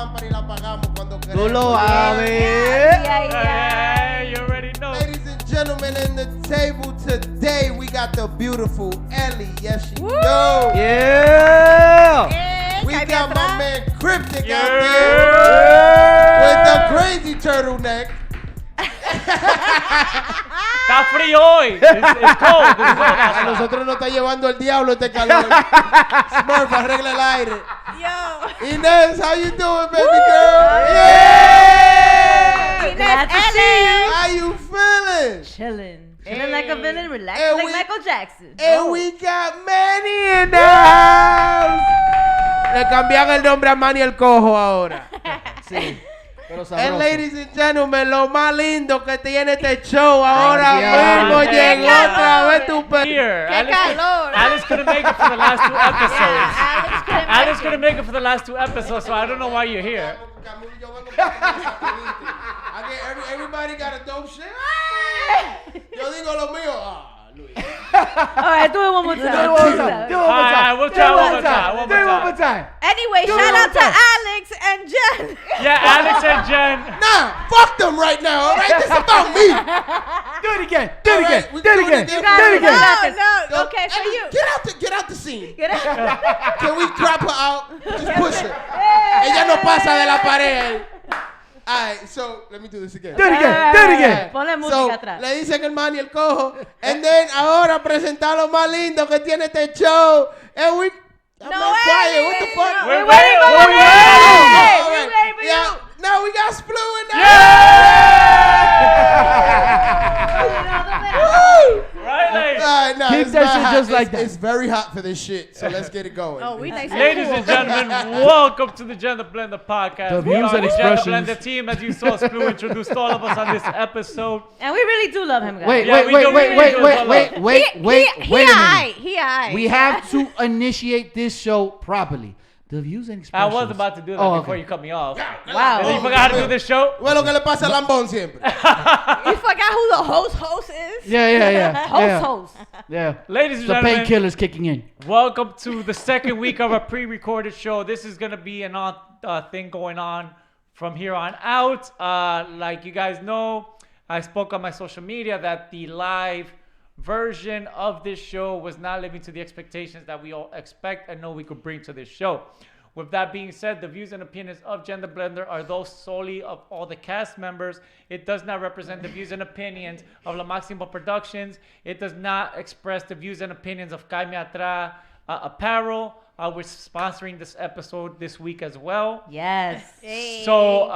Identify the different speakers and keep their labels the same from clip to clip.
Speaker 1: lámpara y la apagamos cuando queremos.
Speaker 2: Tú lo sabes.
Speaker 3: Hey, you already know.
Speaker 1: Ladies and gentlemen, in the table today, we got the beautiful Ellie. Yes, she knows.
Speaker 2: Yeah.
Speaker 1: We got my man Cryptic out
Speaker 3: Yeah.
Speaker 1: there with the crazy turtleneck.
Speaker 3: Está frío hoy. It's cold. It's cold
Speaker 1: A
Speaker 3: outside.
Speaker 1: nosotros nos está llevando el diablo este calor. Smurf, arregla el aire.
Speaker 4: Yo.
Speaker 1: Inés, how you doing, baby girl?
Speaker 4: Yeah.
Speaker 5: Glad to see you.
Speaker 1: How you feeling?
Speaker 5: Chilling like a villain, relaxing
Speaker 1: And
Speaker 5: like
Speaker 1: we-
Speaker 5: Michael Jackson.
Speaker 1: And we got Manny in the house. Le cambian el nombre a Manny el Cojo ahora.
Speaker 2: Sí. Pero
Speaker 1: And
Speaker 2: sabroso.
Speaker 1: ladies and gentlemen, lo más lindo que tiene este show ahora
Speaker 2: Dios.
Speaker 1: mismo
Speaker 3: Qué
Speaker 1: llegó
Speaker 4: calor.
Speaker 1: otra vez tu
Speaker 3: Here.
Speaker 4: Qué calor.
Speaker 3: Alex couldn't make it for the last 2 episodes.
Speaker 4: Alex
Speaker 3: Alex couldn't make it for the last 2 episodes, so I don't know why you're here.
Speaker 1: Everybody got a dope shit. Yo digo lo mío. Luis.
Speaker 5: All right, do it one more time.
Speaker 2: Do it one more time. Do it one more
Speaker 3: Alright,
Speaker 2: time.
Speaker 3: we'll
Speaker 2: Do
Speaker 3: try
Speaker 2: it
Speaker 3: one
Speaker 2: one
Speaker 3: more
Speaker 2: more
Speaker 3: time,
Speaker 2: time.
Speaker 3: one
Speaker 2: Do it
Speaker 3: more
Speaker 2: one more time.
Speaker 4: Anyway,
Speaker 2: Do
Speaker 4: shout
Speaker 2: it
Speaker 4: out
Speaker 2: one
Speaker 4: to
Speaker 2: time.
Speaker 4: Alex and Jen.
Speaker 3: Yeah, Alex and Jen.
Speaker 1: Nah, fuck them right now. All right, this is about me.
Speaker 2: Do it again. Do it
Speaker 1: All
Speaker 2: again.
Speaker 1: right, we
Speaker 2: Do it
Speaker 1: do it
Speaker 2: again.
Speaker 1: again.
Speaker 2: Do it again.
Speaker 4: No, okay, for you.
Speaker 1: Get out the scene.
Speaker 5: Get it?
Speaker 1: Can we crop her out? Just push her. Ella no pasa de la pared. Alright, so let me do this again.
Speaker 2: Do it again. Do it again.
Speaker 5: Ponle
Speaker 1: So,
Speaker 5: música atrás.
Speaker 1: le dicen el man y el cojo. And then ahora presentar lo más lindo que tiene este show. And we. I'm
Speaker 4: No
Speaker 1: not quiet. What the fuck?
Speaker 3: We're
Speaker 5: waiting for
Speaker 3: waiting.
Speaker 5: you.
Speaker 1: Hey,
Speaker 5: We're waiting for you.
Speaker 1: Now we got Splu in there. Woo!
Speaker 3: Right, ladies.
Speaker 1: Alright, no,
Speaker 2: Keep
Speaker 1: it's
Speaker 2: that
Speaker 1: not
Speaker 2: shit
Speaker 1: hot.
Speaker 2: just like
Speaker 1: It's-
Speaker 2: that.
Speaker 1: It's very hot for this shit, so let's get it going.
Speaker 4: Oh, we think so.
Speaker 3: Ladies and gentlemen, welcome to the Gender Blender podcast.
Speaker 2: The
Speaker 3: We
Speaker 2: views
Speaker 3: are
Speaker 2: and
Speaker 3: the Gender
Speaker 2: expressions.
Speaker 3: Blender team. As you saw, Splu introduced all of us on this episode.
Speaker 5: And we really do love him, guys.
Speaker 2: Wait,
Speaker 3: Yeah,
Speaker 2: wait,
Speaker 3: we
Speaker 2: wait,
Speaker 3: do-
Speaker 2: wait,
Speaker 3: we
Speaker 2: wait,
Speaker 3: do
Speaker 2: wait,
Speaker 3: love
Speaker 2: wait,
Speaker 3: him.
Speaker 2: wait, wait, wait a minute.
Speaker 4: He aight.
Speaker 2: We have to initiate this show properly. The views and
Speaker 3: I
Speaker 2: expressions.
Speaker 3: was about to do that
Speaker 2: Oh,
Speaker 3: before
Speaker 2: okay.
Speaker 3: you cut me off.
Speaker 5: Wow.
Speaker 3: And you forgot how to do this show?
Speaker 1: Bueno, lo que le pasa a Lambón siempre.
Speaker 4: You forgot who the host is?
Speaker 2: Yeah.
Speaker 5: Host.
Speaker 2: Yeah.
Speaker 3: Ladies and
Speaker 2: The
Speaker 3: gentlemen,
Speaker 2: painkillers kicking in.
Speaker 3: welcome to the second week of our pre-recorded show. This is going to be an on thing going on from here on out. Like you guys know, I spoke on my social media that the live version of this show was not living to the expectations that we all expect and know we could bring to this show. With that being said, the views and opinions of Gender Blender are those solely of all the cast members. It does not represent the views and opinions of La Maximo Productions. It does not express the views and opinions of Caime Atra Apparel. We're sponsoring this episode this week as well.
Speaker 5: Yes.
Speaker 3: So,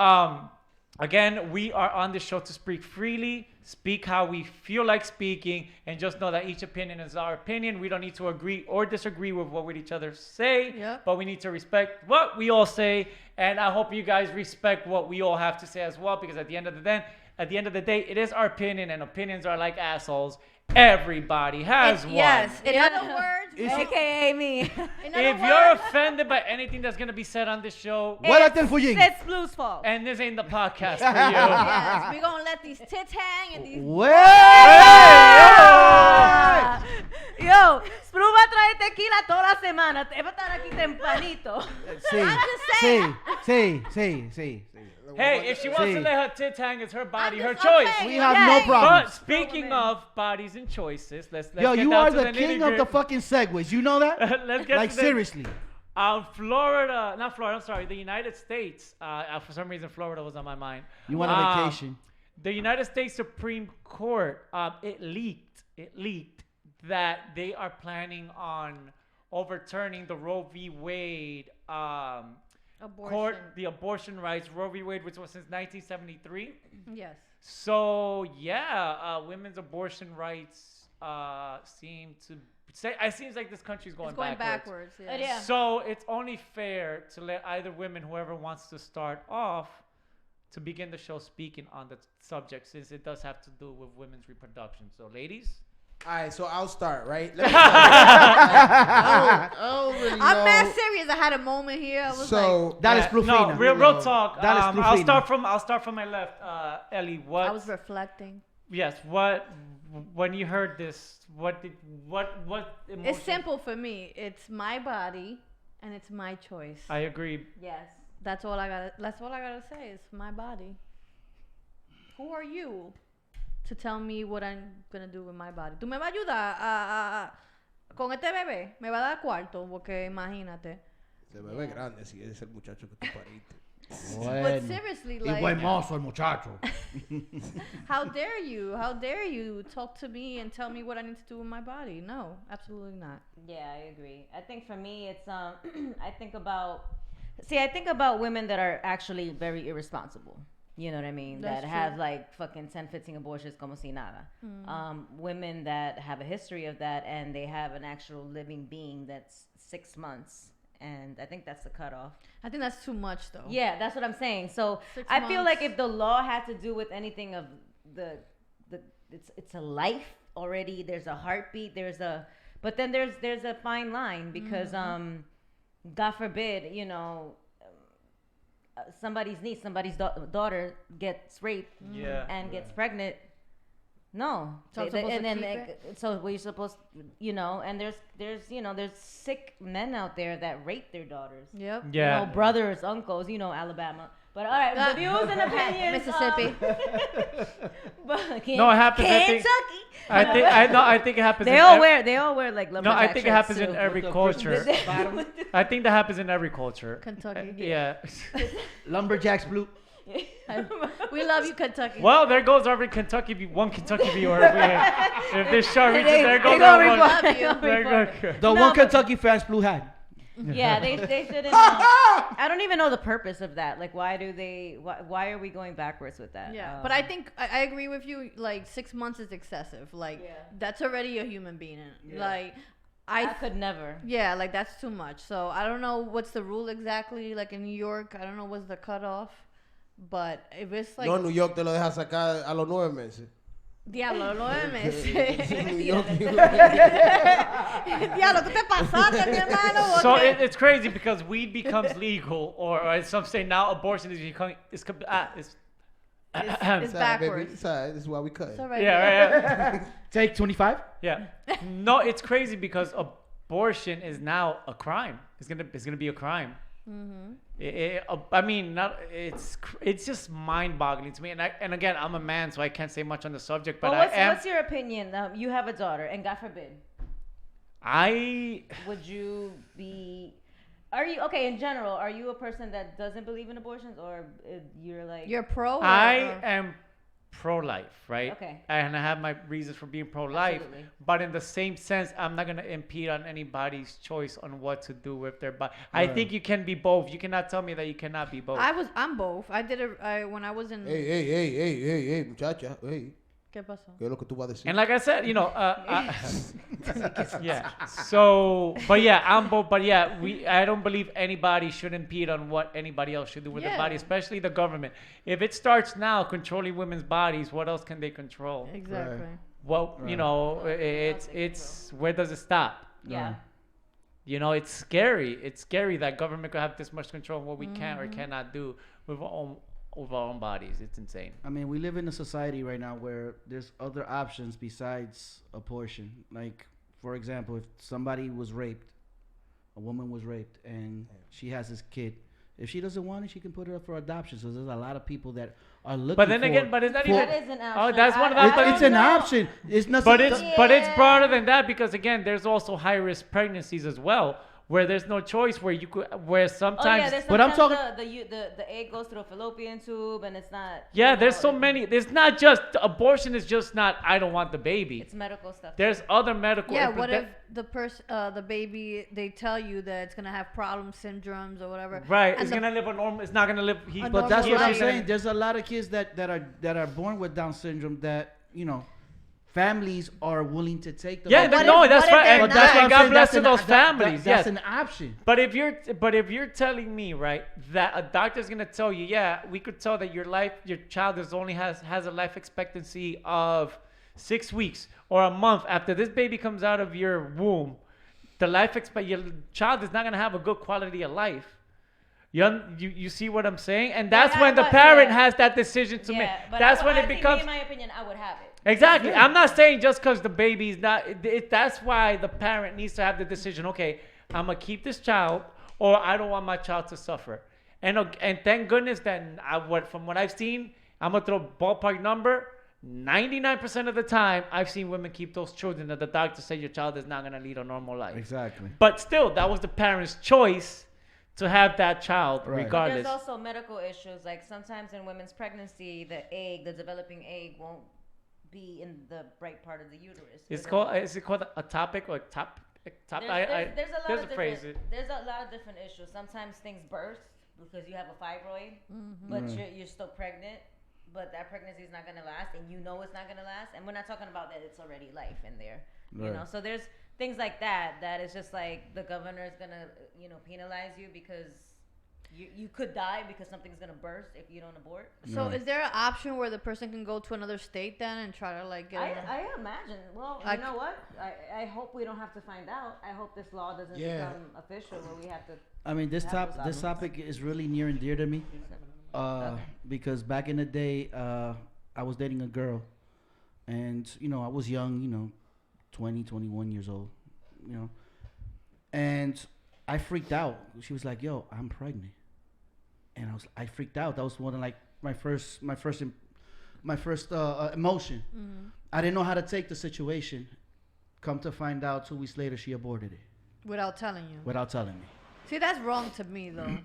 Speaker 3: again, we are on this show to speak freely, speak how we feel like speaking, and just know that each opinion is our opinion. We don't need to agree or disagree with what each other say,
Speaker 4: Yep.
Speaker 3: but we need to respect what we all say. And I hope you guys respect what we all have to say as well, because at the end of the day, it is our opinion, and opinions are like assholes. Everybody has one.
Speaker 4: Yes. In other words,
Speaker 5: AKA me.
Speaker 4: in other
Speaker 3: If you're
Speaker 4: words,
Speaker 3: offended by anything that's going to be said on this show,
Speaker 2: What a full
Speaker 5: It's Blue's fault.
Speaker 3: and this ain't the podcast for you.
Speaker 4: yes, we're gonna let these tits hang and these.
Speaker 5: Yo, Spru va a traer tequila toda la semana. Te va a estar aquí tempranito.
Speaker 2: Sí.
Speaker 3: Hey, if she wants to
Speaker 2: Sí.
Speaker 3: let her tits hang, it's her body, her
Speaker 4: just-
Speaker 3: choice.
Speaker 4: okay.
Speaker 2: We have
Speaker 5: Yeah.
Speaker 2: no
Speaker 3: But
Speaker 2: problems.
Speaker 3: speaking of bodies and choices, let's
Speaker 2: Yo,
Speaker 3: get
Speaker 2: you
Speaker 3: down
Speaker 2: are
Speaker 3: to
Speaker 2: the king of the
Speaker 3: nitty-gritty.
Speaker 2: fucking segues. You know that?
Speaker 3: Let's get
Speaker 2: Like,
Speaker 3: to the,
Speaker 2: seriously.
Speaker 3: Florida, not Florida, I'm sorry, the United States. For some reason, Florida was on my mind.
Speaker 2: You went on vacation.
Speaker 3: The United States Supreme Court, it leaked that they are planning on overturning the Roe v. Wade
Speaker 4: Abortion.
Speaker 3: the abortion rights, Roe v. Wade, which was since 1973.
Speaker 4: Yes.
Speaker 3: So yeah, women's abortion rights seem to say. It seems like this country's going,
Speaker 4: It's going
Speaker 3: backwards.
Speaker 4: backwards.
Speaker 5: Yeah.
Speaker 3: So it's only fair to let either women, whoever wants to start off, to begin the show speaking on the subject, since it does have to do with women's reproduction. So, ladies.
Speaker 1: All right, so I'll start, right? Let me start. I don't really know.
Speaker 4: I'm mad serious. I had a moment here. I was
Speaker 1: So,
Speaker 2: That is
Speaker 3: Yeah,
Speaker 2: Plufina.
Speaker 3: no, real talk.
Speaker 2: That is
Speaker 3: I'll
Speaker 2: Plufina.
Speaker 3: start from my left. Ellie, what?
Speaker 4: like, I was reflecting.
Speaker 3: Yes. What? When you heard this, what emotion?
Speaker 4: It's simple for me. It's my body, and it's my choice.
Speaker 3: I agree.
Speaker 4: Yes. That's all I gotta say. It's my body. Who are you to tell me what I'm gonna do with my body? ¿Tú me vas a ayudar con este bebé? ¿Me va a dar cuarto? Porque imagínate.
Speaker 1: Se bebé grande si es el muchacho que tú pariste.
Speaker 4: But seriously,
Speaker 2: Y buen mozo el muchacho.
Speaker 4: how dare you? How dare you talk to me and tell me what I need to do with my body? No, absolutely not.
Speaker 5: Yeah, I agree. I think for me, it's I think about women that are actually very irresponsible. You know what I mean?
Speaker 4: That's
Speaker 5: that have
Speaker 4: true.
Speaker 5: like fucking 10, 15 abortions como si nada. Women that have a history of that and they have an actual living being that's 6 months. And I think that's the cutoff.
Speaker 4: I think that's too much, though.
Speaker 5: Yeah, that's what I'm saying. So
Speaker 4: 6
Speaker 5: I feel like
Speaker 4: months.
Speaker 5: if the law had to do with anything of it's a life already. There's a heartbeat. But then there's a fine line because God forbid, you know, somebody's niece, somebody's daughter gets raped and gets pregnant. No,
Speaker 4: So I'm supposed to keep it?
Speaker 5: So we're supposed, you know, and there's sick men out there that rape their daughters.
Speaker 4: Yep.
Speaker 3: Yeah.
Speaker 5: You know, brothers, uncles, you know, Alabama. But all right, the views and opinions.
Speaker 4: Mississippi.
Speaker 3: No, it happens.
Speaker 5: Kentucky.
Speaker 3: I think it happens.
Speaker 5: They all wear like
Speaker 3: No,
Speaker 5: lumberjack
Speaker 3: I think it
Speaker 5: shirts,
Speaker 3: happens
Speaker 5: too.
Speaker 3: in every culture. I think that happens in every culture.
Speaker 4: Kentucky.
Speaker 3: Yeah.
Speaker 2: Lumberjacks blue.
Speaker 4: We love you, Kentucky.
Speaker 3: Well, there goes our Kentucky viewer. If this show reaches, there goes
Speaker 5: they
Speaker 3: our
Speaker 5: gonna
Speaker 3: one.
Speaker 4: love you.
Speaker 3: There goes.
Speaker 2: The one Kentucky fans blue hat.
Speaker 5: Yeah, they shouldn't. I don't even know the purpose of that. Like, why are we going backwards with that?
Speaker 4: Yeah, but I think I agree with you. Like 6 months is excessive. Like that's already a human being. Like
Speaker 5: I could never.
Speaker 4: Yeah, like that's too much. So I don't know what's the rule exactly. Like in New York, I don't know what's the cutoff. But if it's like
Speaker 1: No, New York te lo deja sacar a los 9 meses.
Speaker 4: Diablo, 9 meses.
Speaker 1: New York.
Speaker 4: Diablo, ¿qué te pasaste, mi hermano?
Speaker 3: So it's crazy because weed becomes legal, or as some say now, abortion is becoming
Speaker 4: It's
Speaker 1: Sorry,
Speaker 4: backwards.
Speaker 1: baby. Sorry, this is why we cut.
Speaker 4: It's all right.
Speaker 3: yeah, right,
Speaker 2: Take 25.
Speaker 3: yeah. No, it's crazy because abortion is now a crime. It's gonna be a crime. I mean, it's just mind-boggling to me. And again, I'm a man, so I can't say much on the subject. But
Speaker 5: what's your opinion? You have a daughter, and God forbid, would you be? Are you okay in general? Are you a person that doesn't believe in abortions, or you're like
Speaker 4: You're pro?
Speaker 3: I am pro-life, right?
Speaker 5: Okay.
Speaker 3: And I have my reasons for being pro-life.
Speaker 5: Absolutely.
Speaker 3: But in the same sense, I'm not going to impede on anybody's choice on what to do with their body. I think you can be both. You cannot tell me that you cannot be both.
Speaker 4: I'm both. I did it when I was in.
Speaker 1: Hey, muchacha. Hey.
Speaker 4: ¿Qué pasó?
Speaker 1: ¿Qué es lo que tú vas a decir?
Speaker 3: And like I said, you know, yeah. So, but yeah, I'm both. But yeah, I don't believe anybody should impede on what anybody else should do with their body, especially the government. If it starts now controlling women's bodies, what else can they control?
Speaker 4: Exactly.
Speaker 1: Right.
Speaker 3: Well, you know, it's where does it stop?
Speaker 5: yeah.
Speaker 3: You know, it's scary. It's scary that government could have this much control of what we can or cannot do with our own bodies. It's insane.
Speaker 2: I mean, we live in a society right now where there's other options besides abortion. Like, for example, if somebody was raped, a woman was raped, and she has this kid. If she doesn't want it, she can put it up for adoption. So there's a lot of people that are looking.
Speaker 3: But then again, but is that even?
Speaker 5: That is an option.
Speaker 3: Oh, that's one of the.
Speaker 2: It's an option. It's not.
Speaker 3: But it's broader than that because again, there's also high risk pregnancies as well, where there's no choice, where sometimes.
Speaker 2: But I'm talking.
Speaker 5: The egg goes through a fallopian tube, and it's not.
Speaker 3: Yeah, there's so many. There's not just abortion. Is just not. I don't want the baby.
Speaker 5: It's medical stuff.
Speaker 3: There's other medical.
Speaker 4: Yeah, what if the baby, they tell you that it's gonna have problem syndromes or whatever?
Speaker 3: Right,
Speaker 4: and
Speaker 3: it's gonna live a normal. It's not gonna live.
Speaker 2: But that's what I'm
Speaker 4: life.
Speaker 2: saying. There's a lot of kids that are born with Down syndrome that families are willing to take them.
Speaker 3: Yeah, that's right. And God bless to those families.
Speaker 2: That's an option.
Speaker 3: But if you're telling me, right, that a doctor's gonna tell you, yeah, we could tell that your child has a life expectancy of 6 weeks or a month after this baby comes out of your womb, your child is not gonna have a good quality of life. You see what I'm saying? And that's when the parent has that decision to make. That's when it becomes.
Speaker 5: In my opinion, I would have it.
Speaker 3: Exactly. I'm not saying just because the baby's not. That's why the parent needs to have the decision. Okay, I'm gonna keep this child, or I don't want my child to suffer. And thank goodness that from what I've seen, I'm gonna throw ballpark number. 99% of the time, I've seen women keep those children that the doctor said your child is not gonna lead a normal life.
Speaker 2: Exactly.
Speaker 3: But still, that was the parent's choice to have that child,
Speaker 2: Right.
Speaker 3: regardless.
Speaker 5: There's also medical issues. Like sometimes in women's pregnancy, the developing egg won't be in the right part of the uterus.
Speaker 3: Is it called a topic or top?
Speaker 5: There's a lot of
Speaker 3: phrase.
Speaker 5: There's a lot of different issues. Sometimes things burst because you have a fibroid, but you're still pregnant. But that pregnancy is not going to last, and you know it's not going to last. And we're not talking about that; it's already life in there,
Speaker 2: Right.
Speaker 5: you know. So there's things like that. That is just like the governor is going to, penalize you because you could die because something's going to burst if you don't abort.
Speaker 4: So is there an option where the person can go to another state then and try to like get?
Speaker 5: I imagine. Well, you know what? I hope we don't have to find out. I hope this law doesn't become official where we have to.
Speaker 2: I mean, this topic is really near and dear to me. Because back in the day, I was dating a girl, and I was young, 20, 21 years old, and I freaked out. She was like, "Yo, I'm pregnant," and I freaked out. That was one of like my first emotion. I didn't know how to take the situation. Come to find out, 2 weeks later, she aborted it
Speaker 4: without telling you.
Speaker 2: without telling me.
Speaker 4: See, that's wrong to me though.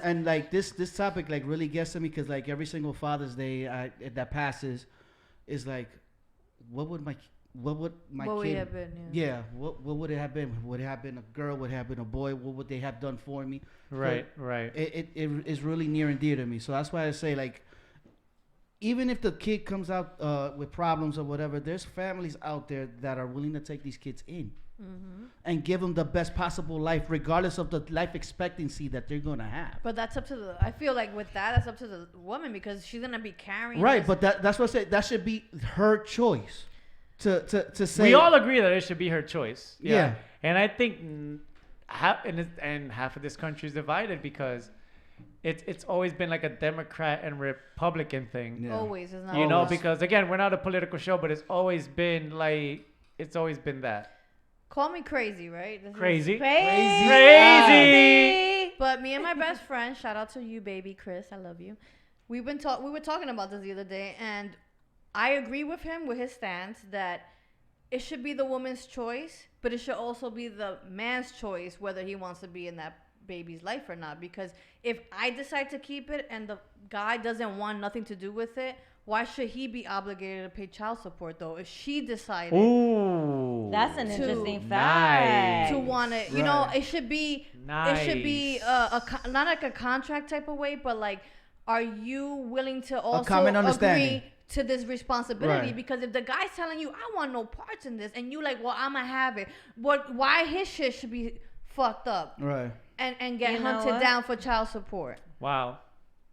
Speaker 2: And like this topic like really gets to me because like every single Father's Day that passes is like, what would my kid
Speaker 4: have been?
Speaker 2: what would it have been? Would it have been a girl? Would it have been a boy? What would they have done for me?
Speaker 3: Right.
Speaker 2: It is really near and dear to me. So that's why I say like, even if the kid comes out with problems or whatever, there's families out there that are willing to take these kids in. And give them the best possible life, regardless of the life expectancy that they're gonna have.
Speaker 4: But that's up to I feel like with that's up to the woman because she's gonna be carrying.
Speaker 2: Right, but that's what I said. That should be her choice. To say.
Speaker 3: We all agree that it should be her choice.
Speaker 2: Yeah.
Speaker 3: And I think half of this country is divided because it's always been like a Democrat and Republican thing.
Speaker 2: Yeah.
Speaker 4: Always, it's not.
Speaker 3: Because again, we're not a political show, but it's always been that.
Speaker 4: Call me crazy, right? This is
Speaker 3: Crazy.
Speaker 4: But me and my best friend, shout out to you, baby Chris, I love you. We were talking about this the other day, and I agree with him with his stance that it should be the woman's choice, but it should also be the man's choice whether he wants to be in that baby's life or not. Because if I decide to keep it and the guy doesn't want nothing to do with it, why should he be obligated to pay child support though? If she decided,
Speaker 5: that's an interesting
Speaker 3: nice.
Speaker 5: fact.
Speaker 4: to want to, it should be,
Speaker 3: Nice.
Speaker 4: it should be not like a contract type of way, but like, are you willing to also
Speaker 2: common understanding.
Speaker 4: agree to this responsibility?
Speaker 2: Right.
Speaker 4: Because if the guy's telling you, I want no parts in this, and you like, well, I'ma have it. Why his shit should be fucked up
Speaker 2: Right.
Speaker 4: and get
Speaker 5: You know
Speaker 4: hunted
Speaker 5: what?
Speaker 4: down for child support?
Speaker 3: Wow.